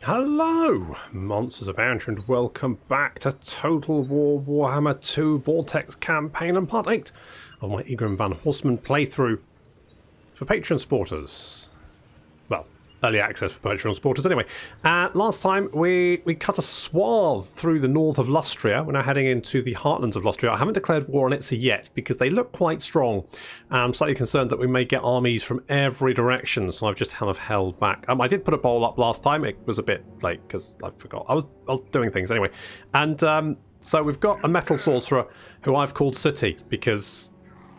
Hello, MonstersAbound, and welcome back to Total War Warhammer 2 Vortex Campaign and Part 8 of my Egrimm Van Horstmann playthrough for Patreon supporters. Well, early access for Patreon supporters anyway. Last time we cut a swath through the north of Lustria. We're now heading into the heartlands of Lustria. I haven't declared war on Itza yet because they look quite strong. I'm slightly concerned that we may get armies from every direction, so I've just kind of held back. I did put a bowl up last time. It was a bit late because I forgot. I was doing things anyway. And so we've got a metal sorcerer who I've called Sooty because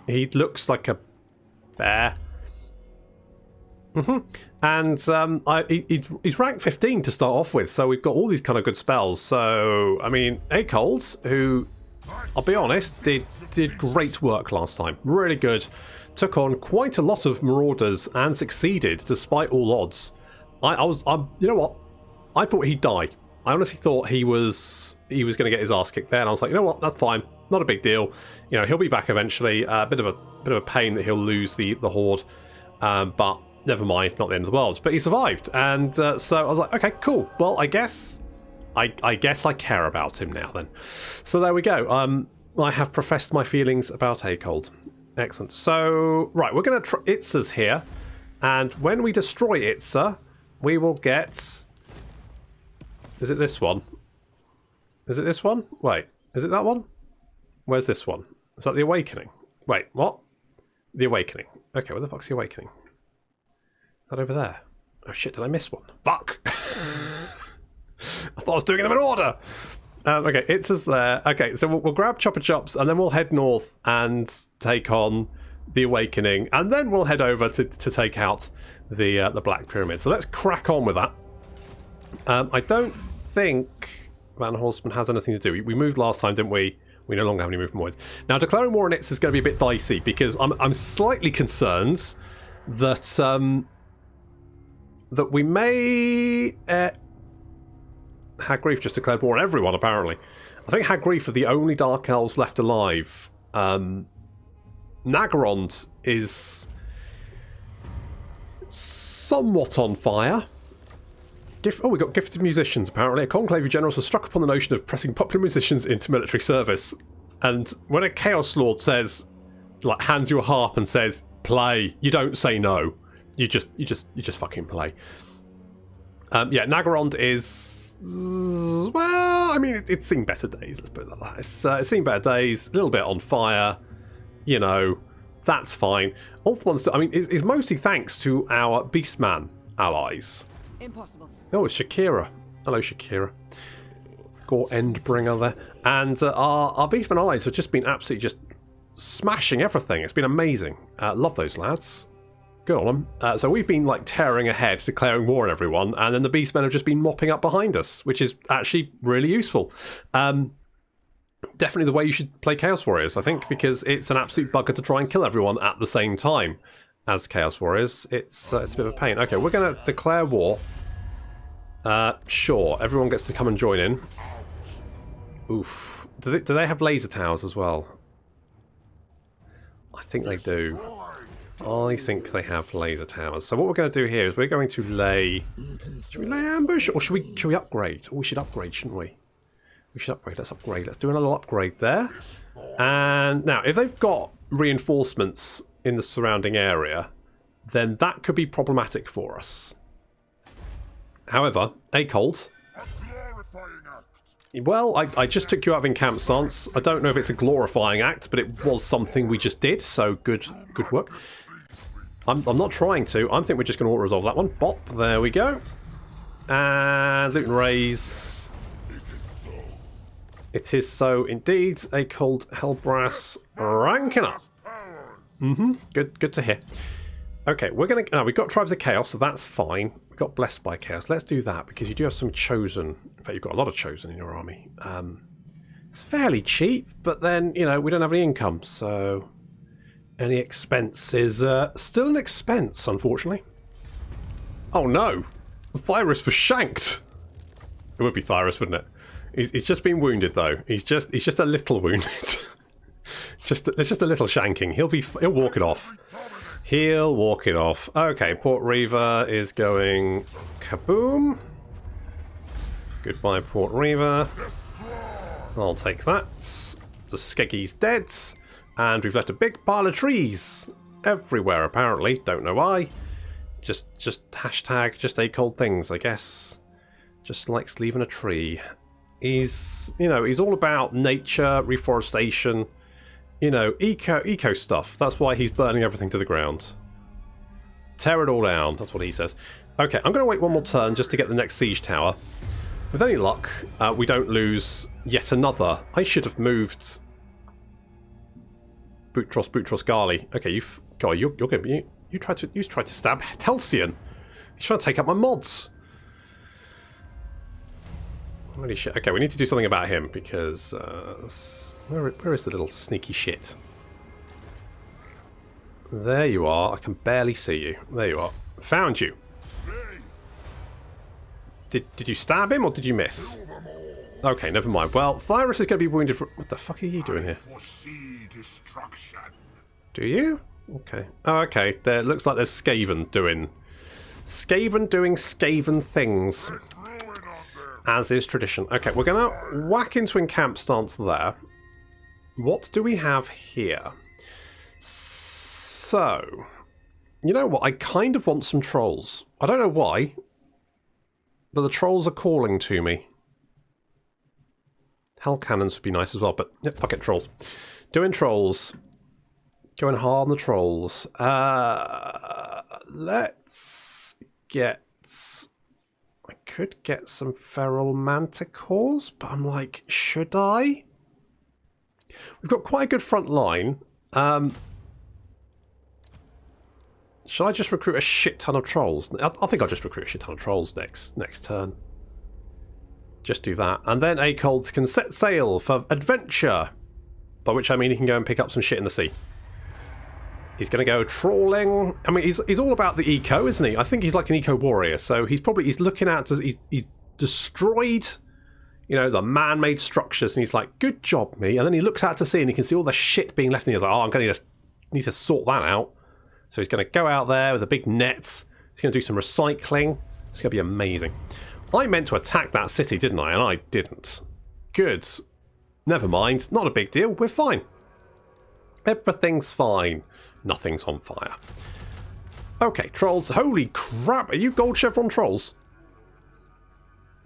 he looks like a bear. And he's rank 15 to start off with, so we've got all these kind of good spells. So, I mean, Akolds, who, I'll be honest, did great work last time. Really good. Took on quite a lot of marauders and succeeded despite all odds. You know what? I thought he'd die. I honestly thought he was going to get his ass kicked there, and I was like, you know what? That's fine. Not a big deal. You know, he'll be back eventually. A bit of a pain that he'll lose the horde, but never mind, not the end of the world. But he survived, and so I was like, okay, cool. Well, I guess I care about him now then. So there we go. I have professed my feelings about Akold. Excellent. So, right, we're going to try Itza's here, and when we destroy Itza, we will get... Is it this one? Is it this one? Wait, is it that one? Where's this one? Is that the Awakening? Wait, what? The Awakening. Okay, where the fuck's the Awakening? Is that over there? Oh shit, did I miss one? Fuck! I thought I was doing them in order! Okay, Itza's there. Okay, so we'll grab Chopper Chops and then we'll head north and take on the Awakening. And then we'll head over to take out the Black Pyramid. So let's crack on with that. I don't think Van Horstmann has anything to do. We moved last time, didn't we? We no longer have any movement points. Now, declaring war on Nitz is going to be a bit dicey because I'm slightly concerned that that we may... Hagriff just declared war on everyone, apparently. I think Hagriff are the only Dark Elves left alive. Nagarond is somewhat on fire. We got gifted musicians, apparently. A conclave of generals was struck upon the notion of pressing popular musicians into military service. And when a Chaos Lord says, like, hands you a harp and says, play, you don't say no. You just fucking play. Yeah, Nagarond is... Well, I mean, it's seen better days, let's put it like that. It's seen better days, a little bit on fire, you know, that's fine. Ulthuan's, I mean, is mostly thanks to our Beastman allies. Impossible. Oh, it's Shakira. Hello, Shakira. Gore Endbringer there. And our Beastman allies have just been absolutely just smashing everything. It's been amazing. Love those lads. Good on them. So we've been like tearing ahead, declaring war on everyone, and then the Beastmen have just been mopping up behind us, which is actually really useful. Definitely the way you should play Chaos Warriors, I think, because it's an absolute bugger to try and kill everyone at the same time as Chaos Warriors. It's a bit of a pain. Okay, we're going to declare war. Sure, everyone gets to come and join in. Oof. Do they have laser towers as well? I think they do. I think they have laser towers. So what we're going to do here is we're going to lay... Should we lay ambush? Or should we upgrade? Oh, we should upgrade, shouldn't we? We should upgrade. Let's upgrade. Let's do another upgrade there. And now, if they've got reinforcements in the surrounding area, then that could be problematic for us. However, Akold... Well, I just took you out of encamp stance. I don't know if it's a glorifying act, but it was something we just did, so good work. I'm not trying to. I think we're just going to auto-resolve that one. Bop, there we go. And loot and raise. It is so indeed. Akold Hellbrass ranking up. Good to hear. Okay, we're going to... Now, we've got Tribes of Chaos, so that's fine. We got Blessed by Chaos. Let's do that, because you do have some Chosen. In fact, you've got a lot of Chosen in your army. It's fairly cheap, but then, you know, we don't have any income, so... Any expense is still an expense, unfortunately. Oh no! Thyrus was shanked! It would be Thyrus, wouldn't it? He's just been wounded, though. He's just a little wounded. There's just a little shanking. He'll walk it off. He'll walk it off. Okay, Port Reaver is going kaboom. Goodbye, Port Reaver. I'll take that. The Skeggy's dead. And we've left a big pile of trees everywhere, apparently. Don't know why. Just hashtag just a cold things, I guess. Just likes leaving a tree. He's, you know, he's all about nature, reforestation, you know, eco stuff. That's why he's burning everything to the ground. Tear it all down. That's what he says. Okay, I'm going to wait one more turn just to get the next siege tower. With any luck, we don't lose yet another. I should have moved Boutros Gali. Okay, you're going to you tried to stab Halcyon. He's trying to take up my mods. Holy shit. Okay, we need to do something about him because where is the little sneaky shit? There you are. I can barely see you. There you are. Found you. Did you stab him or did you miss? Okay, never mind. Well, Thyrus is going to be wounded for... What the fuck are you doing here? Do you? Okay. Oh, okay. There looks like there's Skaven doing Skaven things. As is tradition. Okay, we're going to whack into encamp stance there. What do we have here? So, you know what? I kind of want some trolls. I don't know why, but the trolls are calling to me. Hell cannons would be nice as well, but yeah, fuck it, trolls. Doing trolls. Going hard on the trolls. Let's get... I could get some feral manticores, but I'm like, should I? We've got quite a good front line. Shall I just recruit a shit ton of trolls? I think I'll just recruit a shit ton of trolls next turn. Just do that. And then Akold can set sail for adventure. By which I mean he can go and pick up some shit in the sea. He's going to go trawling. I mean, he's all about the eco, isn't he? I think he's like an eco warrior. So he's looking at... He's destroyed, you know, the man-made structures. And he's like, good job, me. And then he looks out to sea and he can see all the shit being left in. He's like, oh, I'm going to need to sort that out. So he's going to go out there with a big net. He's going to do some recycling. It's going to be amazing. I meant to attack that city, didn't I? And I didn't. Good. Never mind. Not a big deal. We're fine. Everything's fine. Nothing's on fire. Okay, trolls. Holy crap. Are you gold chevron trolls?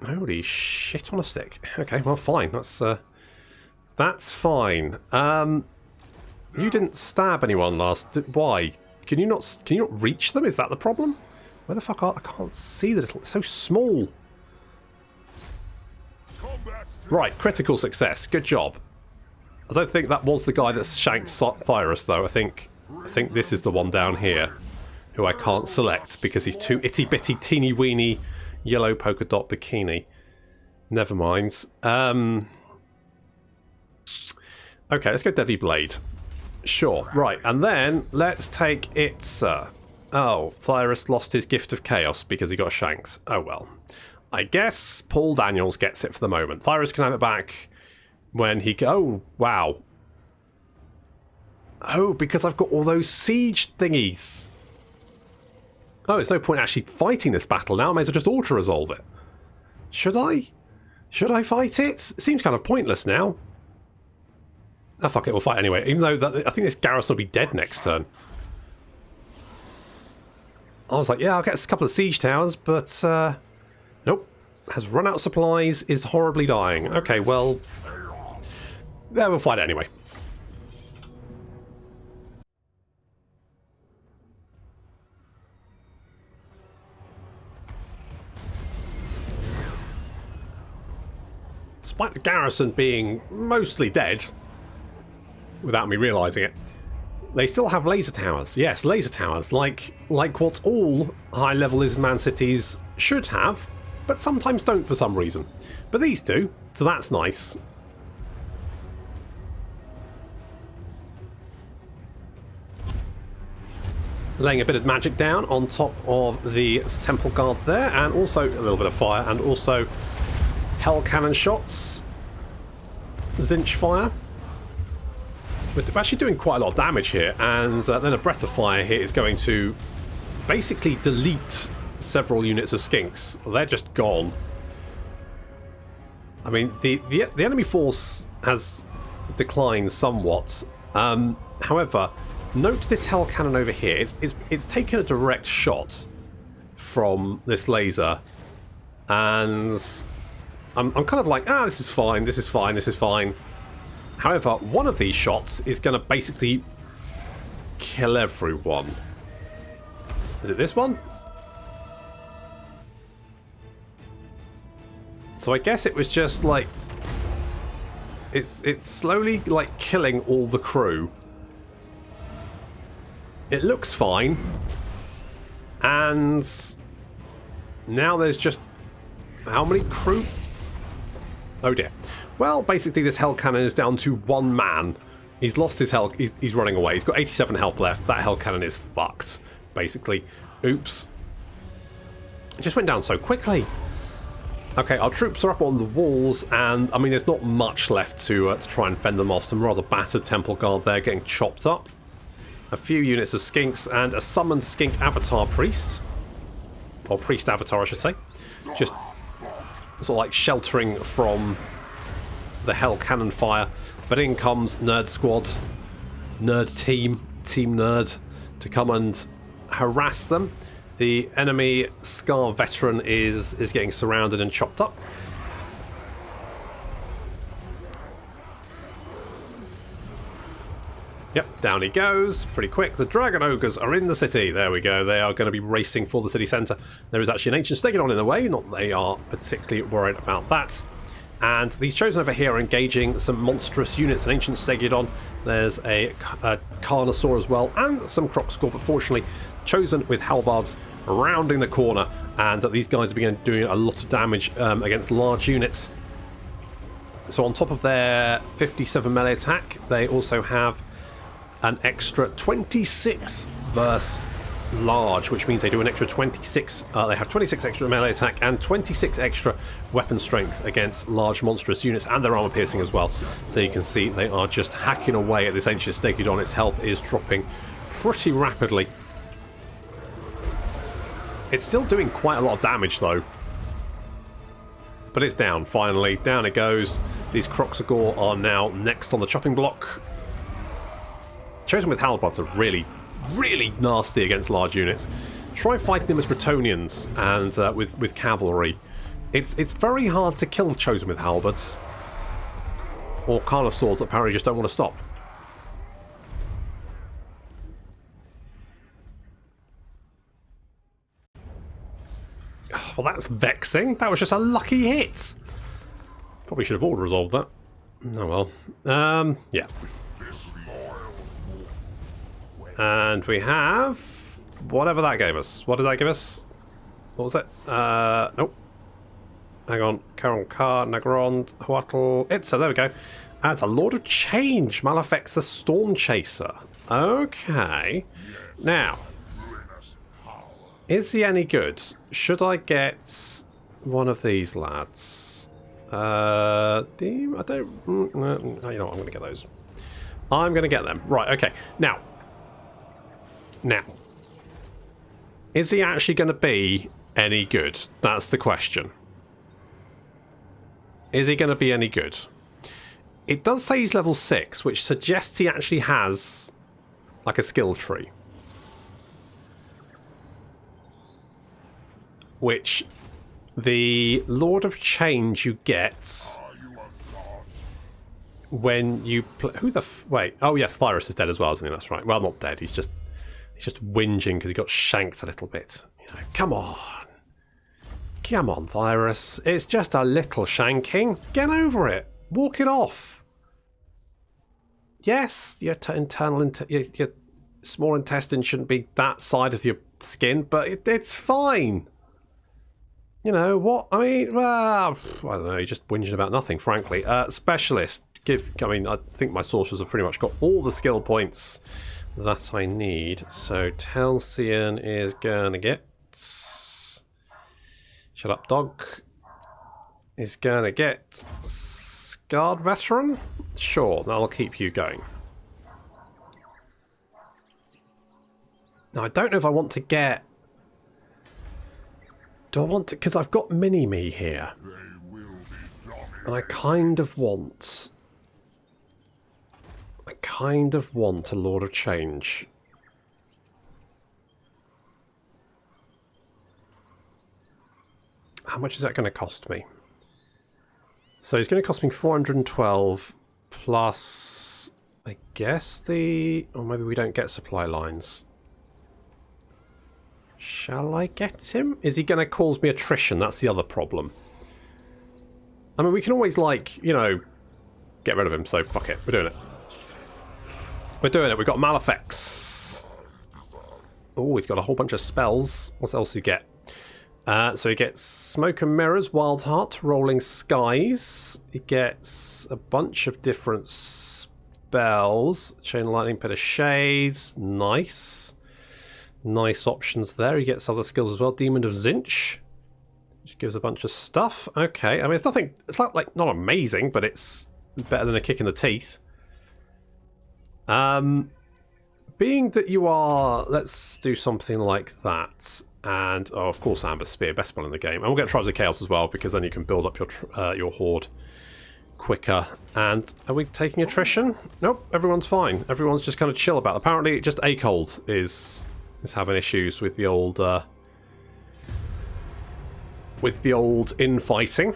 Holy shit on a stick. Okay, well, fine. That's fine. You didn't stab anyone last... Why? Can you not reach them? Is that the problem? Where the fuck are... I can't see the little... They're so small. Right, critical success. Good job. I don't think that was the guy that shanked Thyrus, though. I think this is the one down here who I can't select because he's too itty-bitty, teeny-weeny yellow polka dot bikini. Never mind. Okay, let's go Deadly Blade. Sure, right, and then let's take Itza. Oh, Thyrus lost his gift of chaos because he got shanked. Oh well. I guess Paul Daniels gets it for the moment. Thyrus can have it back when he... Oh, wow. Oh, because I've got all those siege thingies. Oh, there's no point actually fighting this battle now. I may as well just auto-resolve it. Should I? Should I fight it? It seems kind of pointless now. Oh, fuck it, we'll fight anyway. Even though I think this garrison will be dead next turn. I was like, yeah, I'll get a couple of siege towers, but nope. Has run out of supplies, is horribly dying. Okay, well, yeah, we'll fight it anyway. Despite the garrison being mostly dead, without me realising it, they still have laser towers. Yes, laser towers, like what all high-level Isman cities should have, but sometimes don't for some reason. But these do, so that's nice. Laying a bit of magic down on top of the temple guard there, and also a little bit of fire, and also hell cannon shots, Zinch fire. We're actually doing quite a lot of damage here, and then a breath of fire here is going to basically delete several units of skinks. They're just gone. I mean, the enemy force has declined somewhat. However, note this hell cannon over here. It's taken a direct shot from this laser, and I'm kind of like, this is fine, this is fine, this is fine. However, one of these shots is going to basically kill everyone. Is it this one? So I guess it was just like it's slowly like killing all the crew. It looks fine, and now there's just how many crew? Oh dear. Well, basically this hell cannon is down to one man. He's lost his health. He's running away. He's got 87 health left. That hell cannon is fucked, basically. Oops. It just went down so quickly. Okay, our troops are up on the walls, and I mean, there's not much left to try and fend them off. Some rather battered temple guard there getting chopped up. A few units of skinks and a summoned skink avatar priest. Or priest avatar, I should say. Just sort of like sheltering from the hell cannon fire. But in comes Nerd Squad, Nerd Team, Team Nerd, to come and harass them. The enemy Scar Veteran is getting surrounded and chopped up. Yep, down he goes, pretty quick. The Dragon Ogres are in the city. There we go. They are going to be racing for the city centre. There is actually an Ancient Stegodon in the way. Not that they are particularly worried about that. And these Chosen over here are engaging some monstrous units. An Ancient Stegodon. There's a Carnosaur as well, and some Crocscore, but fortunately Chosen with halbards rounding the corner, and these guys are doing a lot of damage against large units. So on top of their 57 melee attack, they also have an extra 26 versus large, which means they do an extra 26. They have 26 extra melee attack and 26 extra weapon strength against large monstrous units, and their armor piercing as well. So you can see they are just hacking away at this Ancient Stegodon. Its health is dropping pretty rapidly. It's still doing quite a lot of damage though. But it's down, finally. Down it goes. These Crocscore are now next on the chopping block. Chosen with halbards are really, really nasty against large units. Try fighting them as Bretonians and with cavalry. It's very hard to kill Chosen with halbards. Or Carnosaurs that apparently just don't want to stop. Well, that's vexing. That was just a lucky hit. Probably should have auto-resolved that. Oh well. Yeah. And we have whatever that gave us. What did that give us? What was it? Nope. Hang on. Caron Car, Nagrond, Huatl, Itza. There we go. That's a Lord of Change. Malefex the Storm Chaser. Okay. Now, is he any good? Should I get one of these lads? I don't... you know what? I'm going to get those. I'm going to get them. Right, okay. Now, is he actually going to be any good? That's the question. Is he going to be any good? It does say he's level 6, which suggests he actually has like a skill tree. Which the Lord of Change you get when you who the wait? Oh yes, Thyrus is dead as well, isn't he? That's right. Well, not dead. He's just whinging because he got shanked a little bit. You know, come on, Thyrus. It's just a little shanking. Get over it. Walk it off. Yes, your your small intestine shouldn't be that side of your skin, but it's fine. You know what? I mean, well, I don't know. You're just whinging about nothing, frankly. Specialist. I mean, I think my sorcerers have pretty much got all the skill points that I need. So Telsian is gonna get. Shut up, dog. Is gonna get Scarred Veteran. Sure, that'll keep you going. Now I don't know if I want to get. Do I want to? Because I've got Mini-Me here. And I kind of want a Lord of Change. How much is that going to cost me? So it's going to cost me 412 plus, I guess, or maybe we don't get supply lines. Shall I get him? Is he going to cause me attrition? That's the other problem. I mean, we can always, like, you know, get rid of him, so fuck it. We're doing it. We're doing it. We've got Malefics. Oh, he's got a whole bunch of spells. What else does he get? So he gets Smoke and Mirrors, Wild Heart, Rolling Skies. He gets a bunch of different spells. Chain of Lightning, Pit of Shades. Nice. Nice options there. He gets other skills as well. Demon of Zinch, which gives a bunch of stuff. Okay, I mean, it's nothing, it's not like, not amazing, but it's better than a kick in the teeth. Being that you are, let's do something like that. And, oh, of course, Amber Spear, best spell in the game. And we'll get Tribes of Chaos as well, because then you can build up your horde quicker. And are we taking attrition? Nope, everyone's fine. Everyone's just kind of chill about it. Apparently, just Acold is having issues with the old infighting.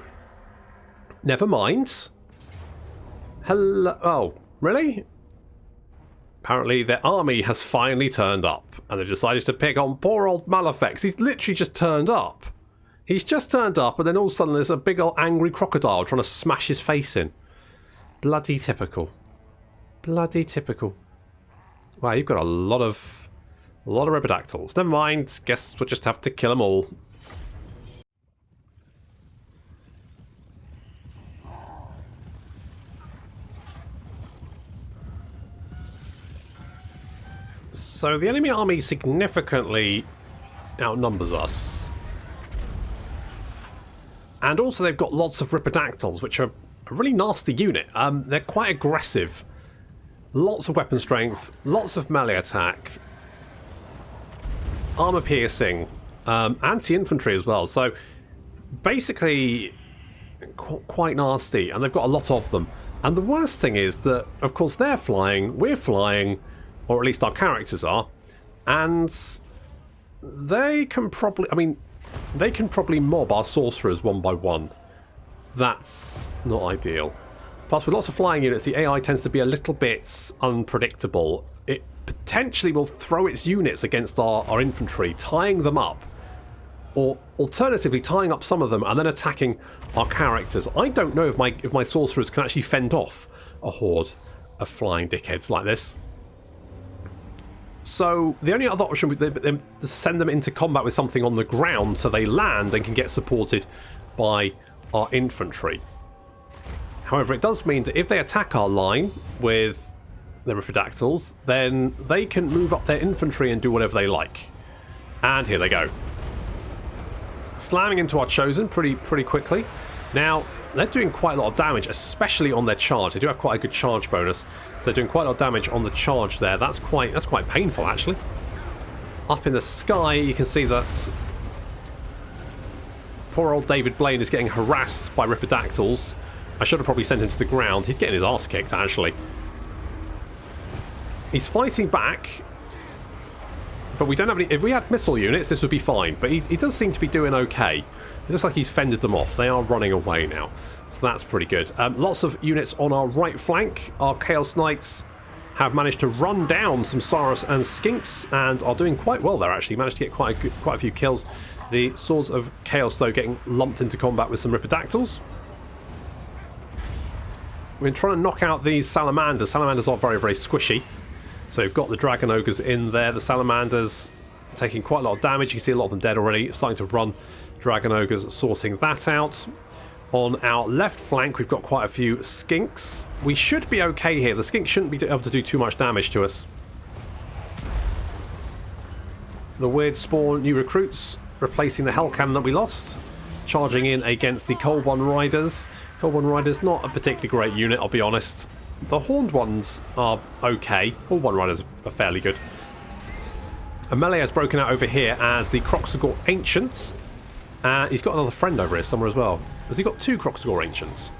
Never mind. Hello. Oh, really? Apparently their army has finally turned up, and they've decided to pick on poor old Malefics. He's literally just turned up. He's just turned up, and then all of a sudden there's a big old angry crocodile trying to smash his face in. Bloody typical. Bloody typical. Wow, you've got a lot of ripperdactyls. Never mind. Guess we'll just have to kill them all. So the enemy army significantly outnumbers us. And also they've got lots of ripperdactyls, which are a really nasty unit. They're quite aggressive. Lots of weapon strength, lots of melee attack, armor piercing, anti-infantry as well. So basically quite nasty, and they've got a lot of them. And the worst thing is that, of course, they're flying, we're flying, or at least our characters are, and they can probably, I mean, they can probably mob our sorcerers one by one. That's not ideal. Plus, with lots of flying units, the AI tends to be a little bit unpredictable. It potentially will throw its units against our infantry, tying them up, or alternatively tying up some of them and then attacking our characters. I don't know if my sorcerers can actually fend off a horde of flying dickheads like this. So the only other option would be to send them into combat with something on the ground so they land and can get supported by our infantry. However, it does mean that if they attack our line with the ripperdactyls, then they can move up their infantry and do whatever they like. And here they go. Slamming into our Chosen pretty quickly. Now, they're doing quite a lot of damage, especially on their charge. They do have quite a good charge bonus, so they're doing quite a lot of damage on the charge there. That's quite painful, actually. Up in the sky, you can see that poor old David Blaine is getting harassed by ripperdactyls. I should have probably sent him to the ground. He's getting his ass kicked, actually. He's fighting back, but we don't have any... If we had missile units, this would be fine, but he does seem to be doing okay. It looks like he's fended them off. They are running away now, so that's pretty good. Lots of units on our right flank. Our Chaos Knights have managed to run down some Saurus and Skinks and are doing quite well there, actually. Managed to get quite a few kills. The Swords of Chaos, though, getting lumped into combat with some ripperdactyls. We're trying to knock out these Salamanders. Salamanders are very, very squishy. So you've got the Dragon Ogres in there. The Salamanders taking quite a lot of damage. You can see a lot of them dead already. Starting to run. Dragon Ogres sorting that out. On our left flank, we've got quite a few Skinks. We should be okay here. The Skinks shouldn't be able to do too much damage to us. The weird spawn new recruits replacing the Hell Cannon that we lost. Charging in against the Cold One Riders. Cold One Riders, not a particularly great unit, I'll be honest. The Horned ones are okay. Horned One Riders are fairly good. A melee has broken out over here as the Kroxagor Ancients. He's got another friend over here somewhere as well. Has he got two Kroxagor Ancients?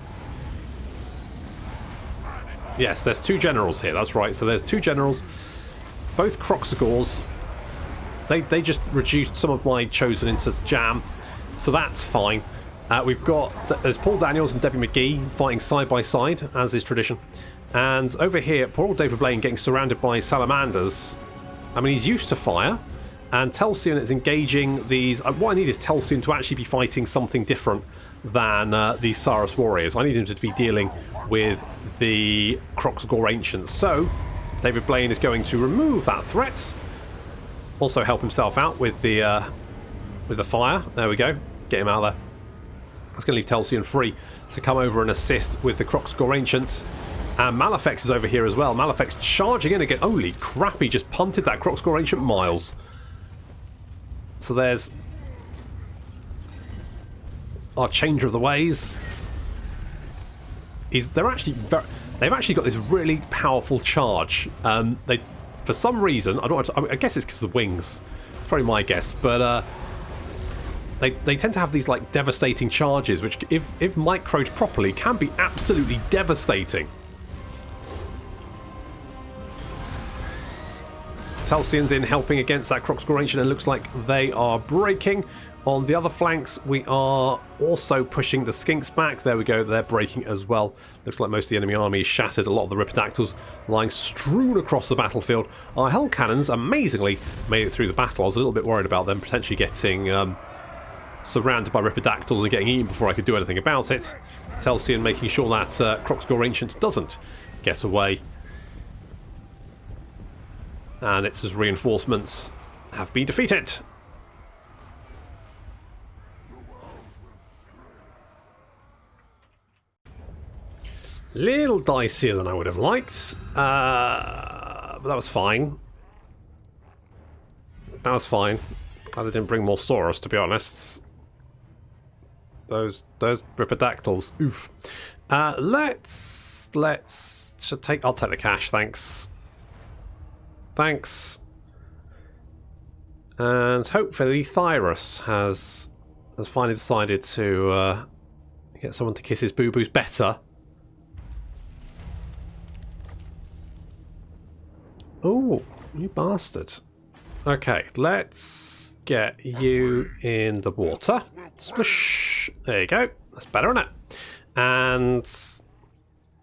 Yes, there's 2 generals here, that's right. So there's 2 generals, both Croxagors. They just reduced some of my chosen into jam, so that's fine. We've got, there's Paul Daniels and Debbie McGee fighting side by side, as is tradition. And over here, poor old David Blaine getting surrounded by salamanders. I mean, he's used to fire. And Telsian is engaging these... what I need is Telsian to actually be fighting something different than these Saurus warriors. I need him to be dealing with the Croxagor Ancients. So, David Blaine is going to remove that threat. Also help himself out with the fire. There we go. Get him out of there. That's going to leave Telsian free to come over and assist with the Croxagor Ancients. And Malefex is over here as well. Malefex charging in again. Holy crap, he just punted that Croxagor Ancient miles. So there's our Changer of the Ways. They've actually got this really powerful charge. For some reason, I guess it's because of the wings. It's probably my guess, but they tend to have these like devastating charges, which if microed properly can be absolutely devastating. Telsian's in helping against that Croxagor Ancient, and it looks like they are breaking. On the other flanks, we are also pushing the Skinks back. There we go, they're breaking as well. Looks like most of the enemy army is shattered. A lot of the ripperdactyls lying strewn across the battlefield. Our hell cannons amazingly made it through the battle. I was a little bit worried about them potentially getting surrounded by ripperdactyls and getting eaten before I could do anything about it. Telsian making sure that Croxagor Ancient doesn't get away. And Itz's reinforcements have been defeated. Little dicier than I would have liked. But that was fine. That was fine. Glad they didn't bring more Saurus, to be honest. Those ripperdactyls. Oof. I'll take the cash, thanks. Thanks. And hopefully Thyrus has finally decided to get someone to kiss his boo-boos better. Oh, you bastard. Okay, let's get you in the water. Splish. There you go. That's better, isn't it? And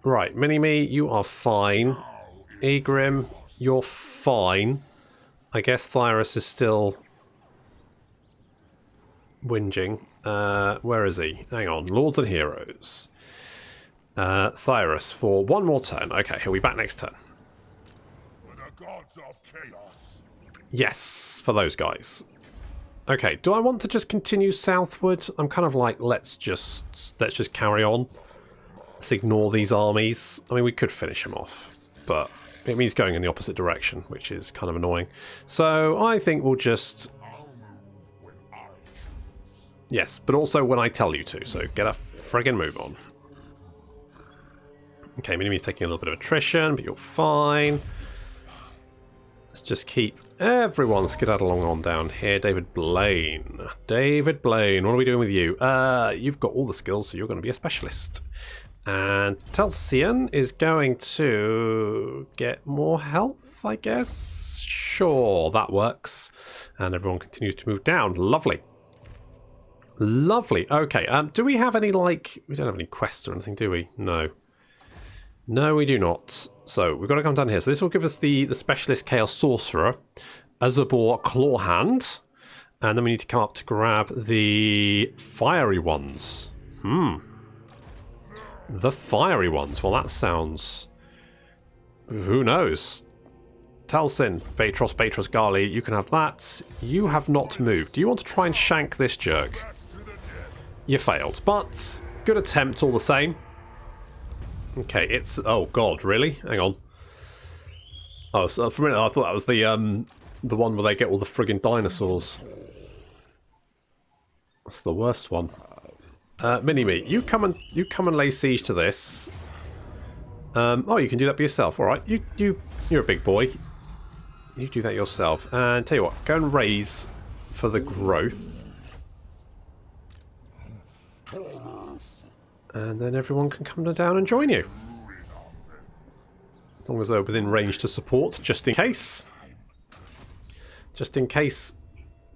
right, Mini-Me, you are fine. Egrimm, you're fine. I guess Thyrus is still whinging. Where is he? Hang on. Lords and Heroes. Thyrus for one more turn. Okay, he'll be back next turn. For the gods of chaos. Yes, for those guys. Okay, do I want to just continue southward? I'm kind of like, let's just carry on. Let's ignore these armies. I mean, we could finish them off, but it means going in the opposite direction, which is kind of annoying. So I think we'll just... Yes, but also when I tell you to, so get a friggin' move on. Okay, Mini-Me's taking a little bit of attrition, but you're fine. Let's just keep everyone skedaddle along on down here. David Blaine. David Blaine, what are we doing with you? You've got all the skills, so you're going to be a specialist. And Telsian is going to get more health, I guess. Sure, that works. And everyone continues to move down. Lovely. Lovely. Okay, do we have any, like... We don't have any quests or anything, do we? No. No, we do not. So, we've got to come down here. So this will give us the Specialist Chaos Sorcerer, Azabor Clawhand. And then we need to come up to grab the Fiery ones. The Fiery ones. Well, that sounds... Who knows? Telsin, Batros, Gali, you can have that. You have not moved. Do you want to try and shank this jerk? You failed, but good attempt all the same. Okay, it's... Oh, God, really? Hang on. Oh, so for a minute I thought that was the one where they get all the friggin' dinosaurs. That's the worst one. Mini-Me, you come and lay siege to this. Oh, you can do that by yourself. All right, you're a big boy. You do that yourself. And tell you what, go and raise for the growth. And then everyone can come down and join you. As long as they're within range to support, just in case. Just in case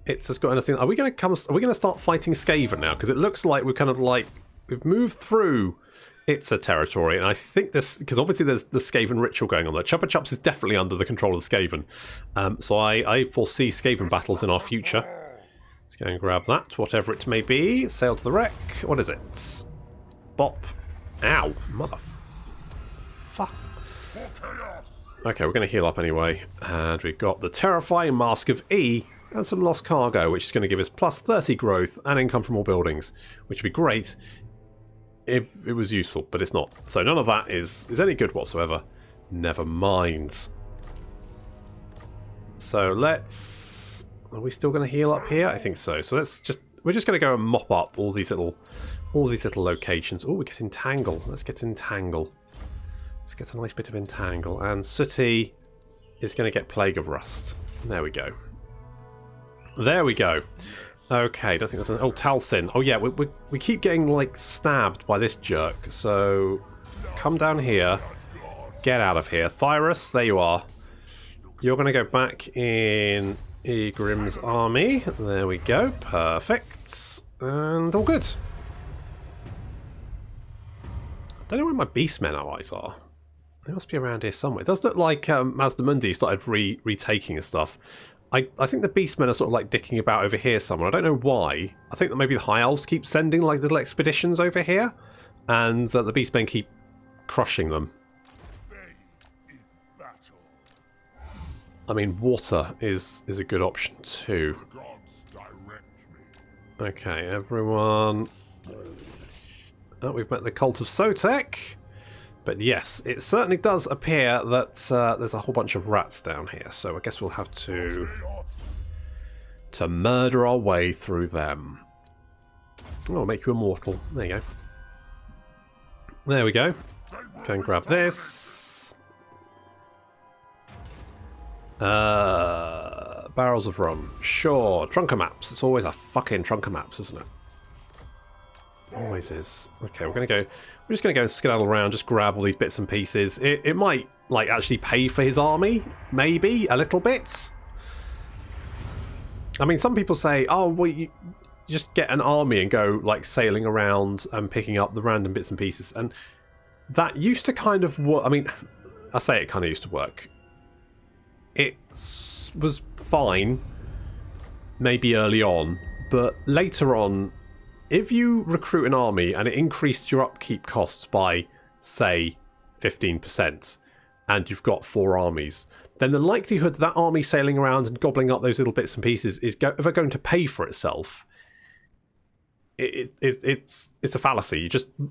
Itza's got anything. Are we going to start fighting Skaven now? Because it looks like we're kind of like we've moved through Itza territory, and I think this, because obviously there's the Skaven ritual going on there. Chupa Chups is definitely under the control of the Skaven, so I foresee Skaven battles in our future. Let's go and grab that, whatever it may be. Sail to the wreck. What is it? Bop. Ow, mother. Fuck. Okay, we're going to heal up anyway, and we've got the terrifying Mask of E and some lost cargo, which is going to give us plus 30 growth and income from all buildings, which would be great if it was useful, but it's not. So none of that is any good whatsoever. Never mind. So let's... Are we still going to heal up here? I think so. So we're just going to go and mop up all these little locations. Oh, we get entangle. Let's get entangle. Let's get a nice bit of entangle. And Sooty is going to get Plague of Rust. There we go. There we go. Okay, don't think that's an... Oh, Talsin. Oh, yeah, we keep getting, like, stabbed by this jerk. So, come down here. Get out of here. Thyrus, there you are. You're going to go back in Egrimm's army. There we go. Perfect. And all good. I don't know where my Beastmen allies are. They must be around here somewhere. It does look like Mazdamundi started retaking his stuff. I think the Beastmen are sort of like dicking about over here somewhere. I don't know why. I think that maybe the High Elves keep sending like little expeditions over here, and the Beastmen keep crushing them. I mean, water is a good option too. Okay, everyone. Oh, we've met the Cult of Sotek. But yes, it certainly does appear that there's a whole bunch of rats down here, so I guess we'll have to murder our way through them. Oh, I'll make you immortal. There you go. There we go. Go and grab this. Barrels of rum. Sure. Trunker maps. It's always a fucking trunker maps, isn't it? Always is. Okay, we're just gonna go and skedaddle around, just grab all these bits and pieces. It might like actually pay for his army, maybe a little bit. I mean, some people say, oh, well, you just get an army and go like sailing around and picking up the random bits and pieces, and that used to kind of work. I mean, I say it kind of used to work. It was fine, maybe early on, but later on, if you recruit an army and it increased your upkeep costs by, say, 15%, and you've got 4 armies, then the likelihood that army sailing around and gobbling up those little bits and pieces is ever going to pay for itself. It's a fallacy.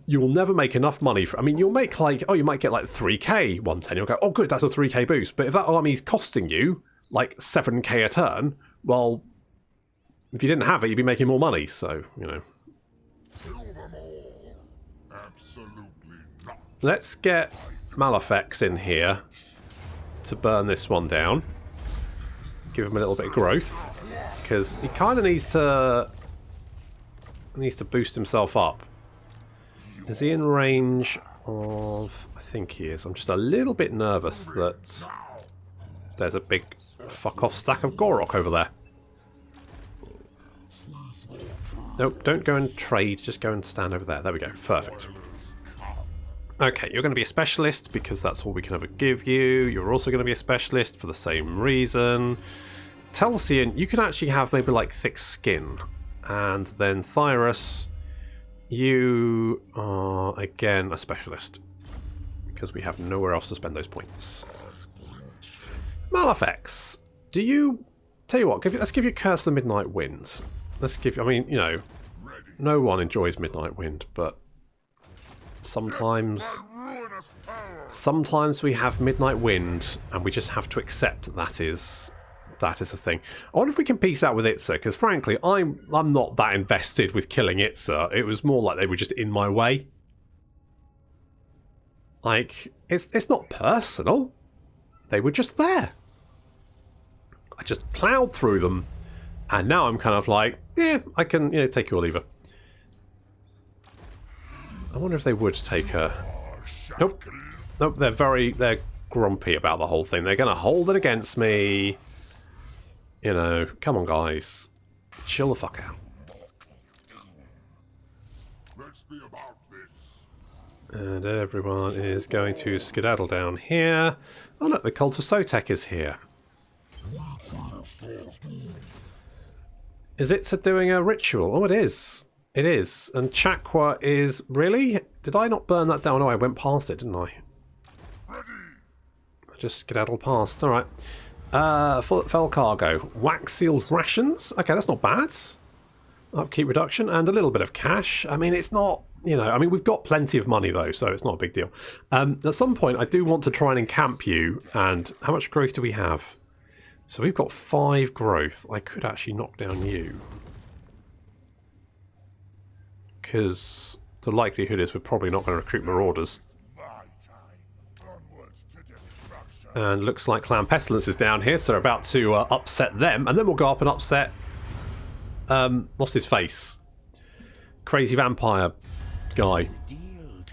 You will never make enough money for. I mean, you'll make like, oh, you might get like 3k one turn. You'll go, oh, good, that's a 3k boost. But if that army's costing you like 7k a turn, well, if you didn't have it, you'd be making more money. So you know. Let's get Malefics in here to burn this one down. Give him a little bit of growth, because he kind of needs to boost himself up. Is he in range of... I think he is. I'm just a little bit nervous that there's a big fuck-off stack of Gorok over there. Nope, don't go and trade. Just go and stand over there. There we go. Perfect. Okay, you're going to be a specialist because that's all we can ever give you. You're also going to be a specialist for the same reason. Telsian, you can actually have maybe like thick skin. And then Thyrus, you are again a specialist because we have nowhere else to spend those points. Malefics, do you... Tell you what, let's give you Curse of the Midnight Wind. Let's give you... I mean, you know, no one enjoys Midnight Wind, but sometimes we have Midnight Wind and we just have to accept that is a thing. I wonder if we can piece out with Itza, because frankly, I'm not that invested with killing Itza. It was more like they were just in my way. Like, it's not personal. They were just there. I just ploughed through them, and now I'm kind of like, yeah, I can take you or leave her. I wonder if they would take her. Nope. Nope, they're grumpy about the whole thing. They're going to hold it against me. You know, come on, guys. Chill the fuck out. Let's be about this. And everyone is going to skedaddle down here. Oh, look, the Cult of Sotek is here. Is Itza doing a ritual? Oh, it is. It is. And Chakwa is... Really? Did I not burn that down? No, I went past it, didn't I? I just skedaddled past. Alright. Fell cargo. Wax sealed rations. Okay, that's not bad. Upkeep reduction and a little bit of cash. I mean, it's not... You know, I mean, we've got plenty of money, though, so it's not a big deal. At some point, I do want to try and encamp you. And how much growth do we have? So we've got 5 growth. I could actually knock down you. Because the likelihood is we're probably not going to recruit marauders. And looks like Clan Pestilence is down here, so we're about to upset them. And then we'll go up and upset... what's his face? Crazy vampire guy.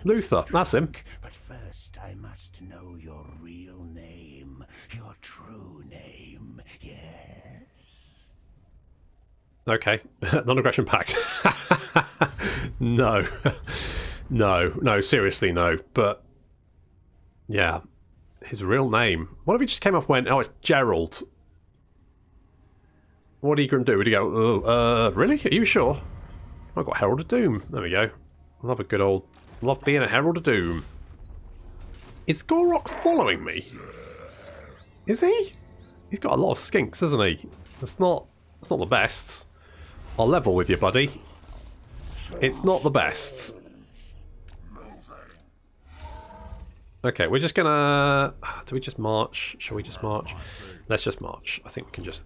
Luther, that's him. But first I must know your real name, your true name, yes. Okay, non-aggression pact. No. No, seriously no. But, yeah, his real name. What if he just came up and went, oh, it's Gerald. What did Egrimm do? Would he go, oh, really? Are you sure? I've got Herald of Doom. There we go. Love a good old... Love being a Herald of Doom. Is Gorok following me? Is he? He's got a lot of skinks, hasn't he? That's not the best. I'll level with you, buddy. It's not the best. Okay, we're just gonna... Do we just march? Shall we just march? Let's just march. I think we can just...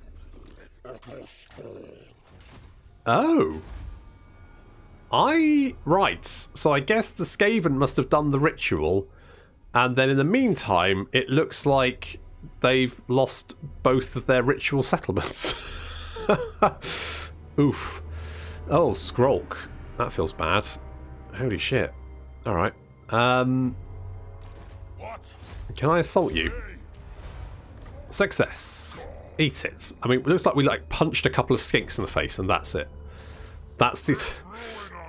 Oh! Right, so I guess the Skaven must have done the ritual, and then in the meantime, it looks like they've lost both of their ritual settlements. Oof. Oh, Skrolk. That feels bad. Holy shit. Alright. Can I assault you? Success. Eat it. I mean, it looks like we punched a couple of skinks in the face, and that's it. That's the...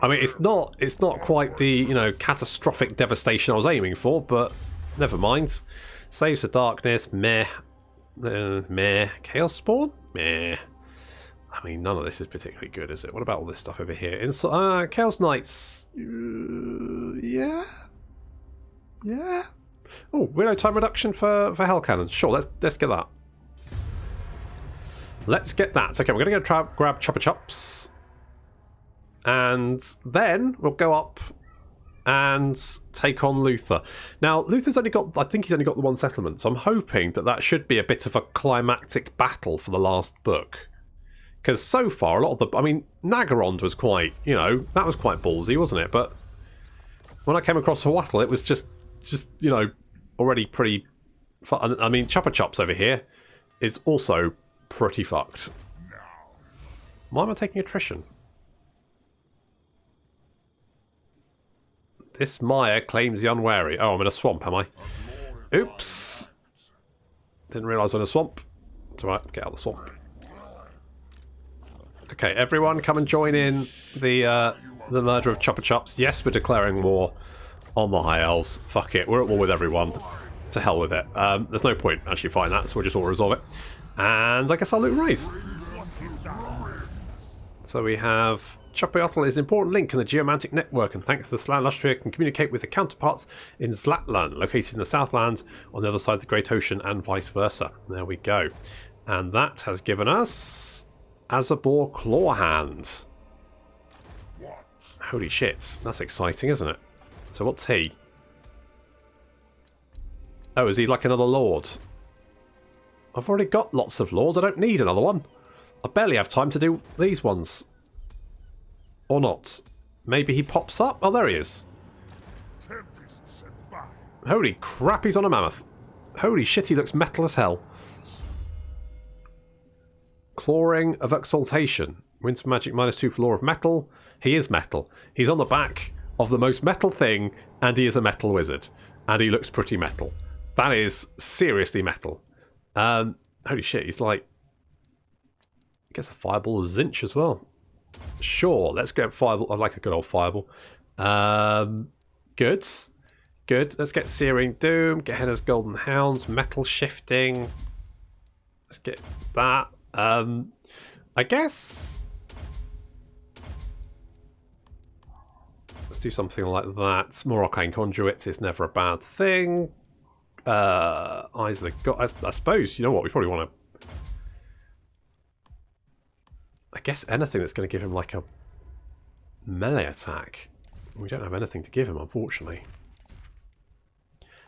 I mean, it's not quite the, you know, catastrophic devastation I was aiming for, but never mind. Saves the darkness, meh. Meh. Chaos Spawn? Meh. I mean, none of this is particularly good, is it? What about all this stuff over here? Chaos Knights... yeah? Yeah? Oh, reload time reduction for Hell Cannons. Sure, let's get that. Let's get that. Okay, we're going to go grab Chopper Chops. And then we'll go up and take on Luther. Now, Luther's only got... I think he's only got the one settlement, so I'm hoping that should be a bit of a climactic battle for the last book. Because so far, a lot of the... I mean, Nagarond was quite... You know, that was quite ballsy, wasn't it? But when I came across Hawatl, it was just you know, already pretty... I mean, Chopper Chops over here is also pretty fucked. Why am I taking attrition? This mire claims the unwary. Oh, I'm in a swamp, am I? Oops. Didn't realise I'm in a swamp. It's alright, get out of the swamp. Okay, everyone come and join in the murder of Chopper Chops. Yes, we're declaring war on the High Elves. Fuck it, we're at war with everyone. To hell with it. There's no point actually fighting that, so we'll just all resolve it. And I guess I'll loot and raise. So we have... Chopper is an important link in the geomantic network, and thanks to the Slan, Lustria can communicate with the counterparts in Zlatlan, located in the Southlands on the other side of the Great Ocean, and vice versa. There we go. And that has given us Azabor Clawhand. Holy shit, that's exciting, isn't it? So what's he? Oh, is he like another lord? I've already got lots of lords, I don't need another one. I barely have time to do these ones. Or not. Maybe he pops up? Oh, there he is. Holy crap, he's on a mammoth. Holy shit, he looks metal as hell. Clawing of Exaltation. Wins for magic -2 for Law of Metal. He is metal. He's on the back of the most metal thing, and he is a metal wizard. And he looks pretty metal. That is seriously metal. Holy shit, he's like... I guess a fireball of Zinch as well. Sure, let's get fireball. I like a good old fireball. Good. Good. Let's get Searing Doom, get Henna's Golden Hounds, Metal Shifting. Let's get that. I guess... Let's do something like that. More Arcane Conduits is never a bad thing. Eyes of the God. I suppose, you know what, we probably want to... I guess anything that's going to give him like a melee attack. We don't have anything to give him, unfortunately.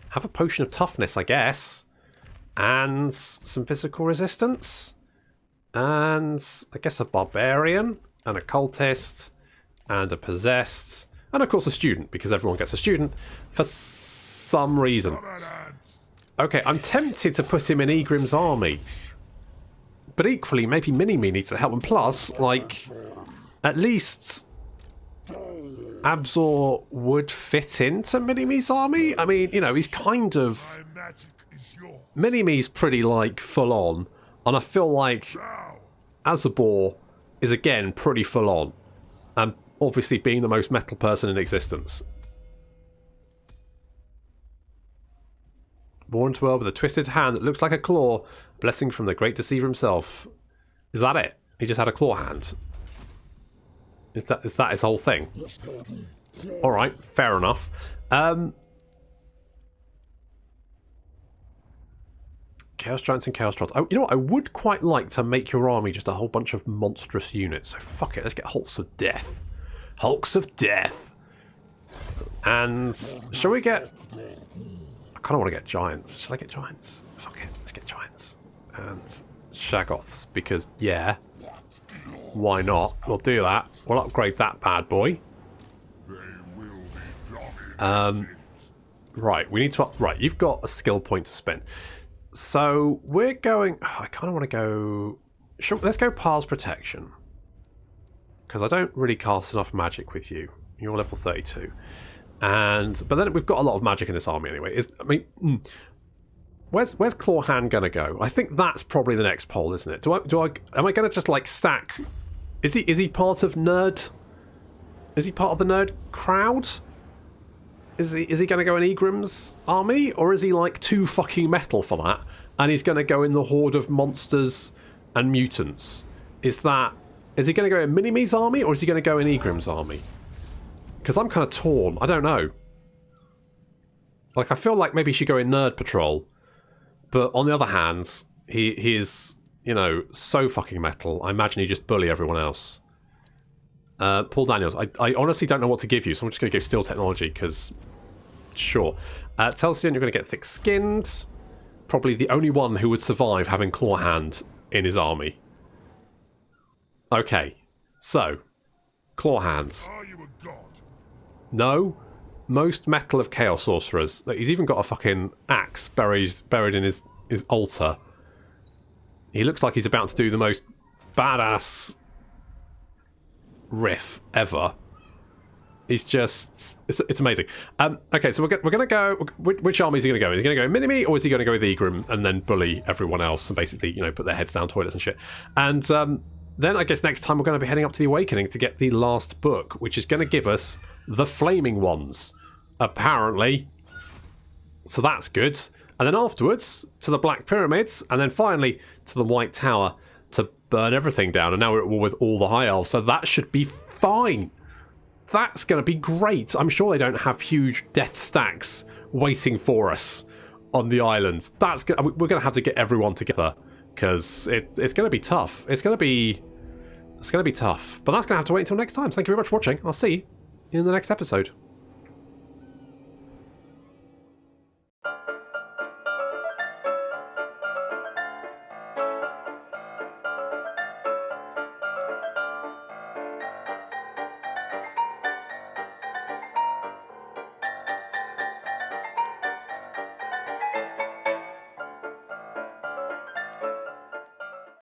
Have a potion of toughness, I guess. And some physical resistance. And I guess a barbarian. And a cultist. And a possessed. And of course a student, because everyone gets a student for some reason. Okay, I'm tempted to put him in Egrimm's army. But equally, maybe Mini-Me needs to help him. Plus, like, at least Abzor would fit into Mini-Me's army. I mean, you know, he's kind of... Mini-Me's pretty, like, full-on. And I feel like Azabor is, again, pretty full-on. And obviously being the most metal person in existence. Born to world with a twisted hand that looks like a claw. Blessing from the great deceiver himself. Is that it? He just had a claw hand. Is that his whole thing? Alright, fair enough. Chaos Giants and Chaos Trolls. Oh, you know what? I would quite like to make your army just a whole bunch of monstrous units. So fuck it, let's get Hulks of Death. Hulks of Death. And shall we get... I kind of want to get Giants. Shall I get Giants? Fuck it, let's get Giants. And Shaggoths, because, yeah. Why not? We'll do that. We'll upgrade that bad boy. Right, we need to... Right, you've got a skill point to spend. So, we're going... Oh, I kind of want to go... Let's go Par's Protection. Because I don't really cast enough magic with you. You're level 32. But then we've got a lot of magic in this army anyway. Where's Clawhand gonna go? I think that's probably the next poll, isn't it? Am I gonna just like stack? Is he part of nerd? Is he part of the nerd crowd? Is he gonna go in Egrimm's army, or is he like too fucking metal for that? And he's gonna go in the horde of monsters and mutants? Is he gonna go in Mini-Me's army, or is he gonna go in Egrimm's army? Because I'm kind of torn. I don't know. Like, I feel like maybe he should go in Nerd Patrol. But on the other hand, he is, you know, so fucking metal. I imagine he just bully everyone else. Paul Daniels, I honestly don't know what to give you, so I'm just going to give Steel Technology, because... Sure. Telsion, you're going to get Thick-Skinned. Probably the only one who would survive having Clawhand in his army. Okay. So, Clawhands. No. Most metal of Chaos Sorcerers. Like, he's even got a fucking axe buried in his altar. He looks like he's about to do the most badass riff ever. He's just... It's amazing. Okay, so we're going to go... Which army is he going to go in? Is he going to go Mini-Me, or is he going to go with Egrimm and then bully everyone else and basically, you know, put their heads down toilets and shit? And then I guess next time we're going to be heading up to the Awakening to get the last book, which is going to give us the Flaming Ones, apparently. So that's good. And then afterwards, to the Black Pyramids, and then finally to the White Tower to burn everything down. And now we're at war with all the High Elves, so that should be fine. That's going to be great. I'm sure they don't have huge death stacks waiting for us on the island. We're going to have to get everyone together, because it's going to be tough. It's going to be tough. But that's going to have to wait until next time. Thank you very much for watching. I'll see you in the next episode.